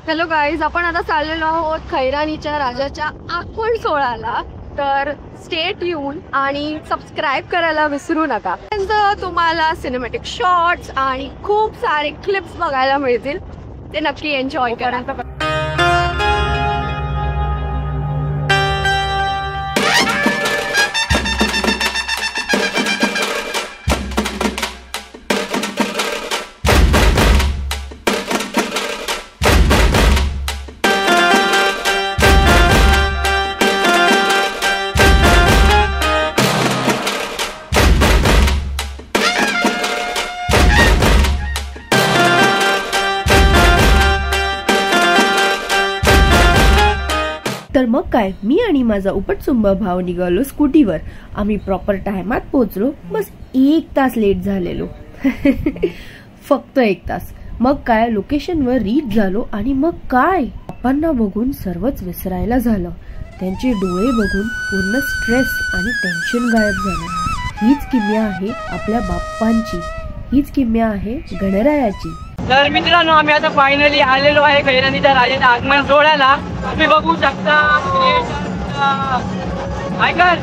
Hello guys, आपण आता चाललेलो आहोत खैरानीच्या राजाच्या आगमन सोहळ्याला. तर स्टे ट्यून आणि सबस्क्राईब करायला विसरू नका. तुम्हाला सिनेमॅटिक शॉट्स आणि खूप सारे क्लिप्स बघायला मिळतील, ते नक्की एन्जॉय करा. तर मग काय, मी आणि माझा उपटसुंब भाव निघालो स्कूटीवर. आम्ही प्रॉपर टायमात पोहोचलो. बस 1 तास लेट झालेलो. फक्त 1 तास. मग काय, लोकेशनवर रीच झालो आणि मग काय, बाप्पांना बघून सर्वच विसरायला झालं. त्यांचे डोळे बघून पूर्ण स्ट्रेस आणि टेन्शन गायब झालं. हीच किमया आहे आपल्या बाप्पांची, हीच किमया आहे गणरायाची. तर मित्रांनो, आम्ही आता फायनली आलेलो आहे खैरानीच्या राजाच्या आगमन सोहळ्याला. तुम्ही बघू शकता. ऐका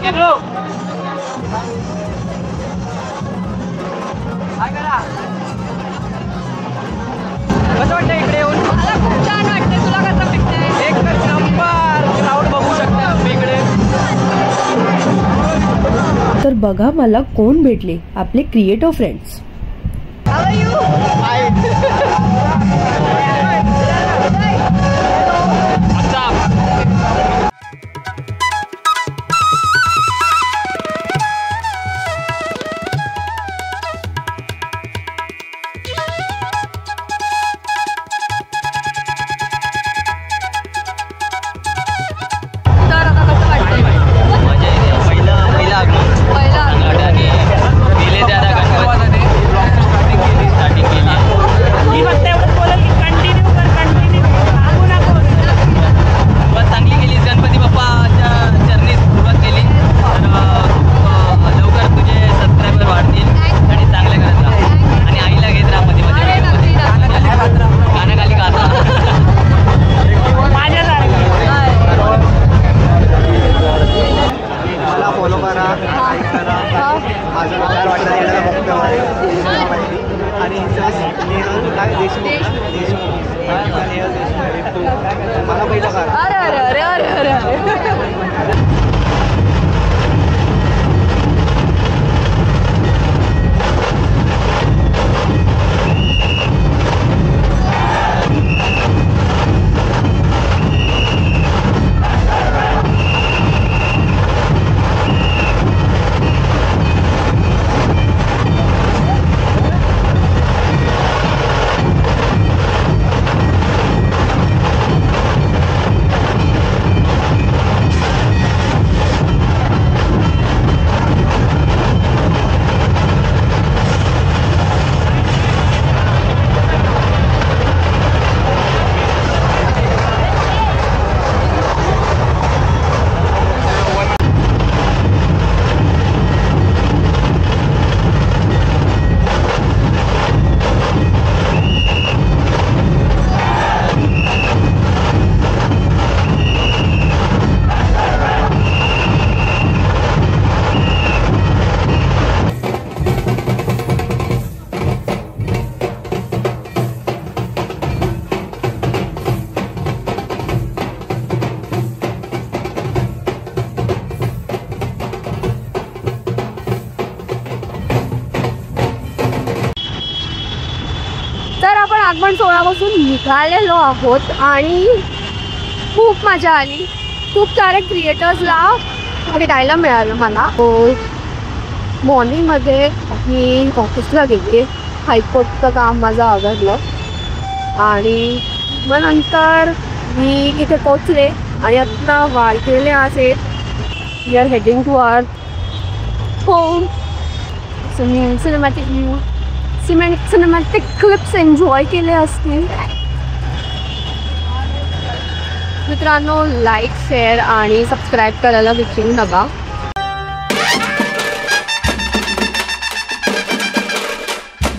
कसं वाटतं इकडे येऊन? खूप छान वाटतं. तुला कसं वाटतंय? एक नंबर क्राऊड बघू शकता इकडे. तर बघा मला कोण भेटले, आपले क्रिएटिव्ह फ्रेंड्स. तर आपण आगमन सोहळ्यापासून निघालेलो आहोत आणि खूप मजा आली. खूप सारे क्रिएटर्सला भेटायला मिळालं मला. मॉर्निंगमध्ये मी ऑफिसला गेले. हायकोर्टचं काम माझं आवडलं आणि मग नंतर मी इथे पोचले आणि आता वाढलेले आहेत. We are heading to our home. Cinematic clips enjoy केले असतील. मित्रांनो, लाईक, शेअर आणि सबस्क्राईब करायला विसरू नका.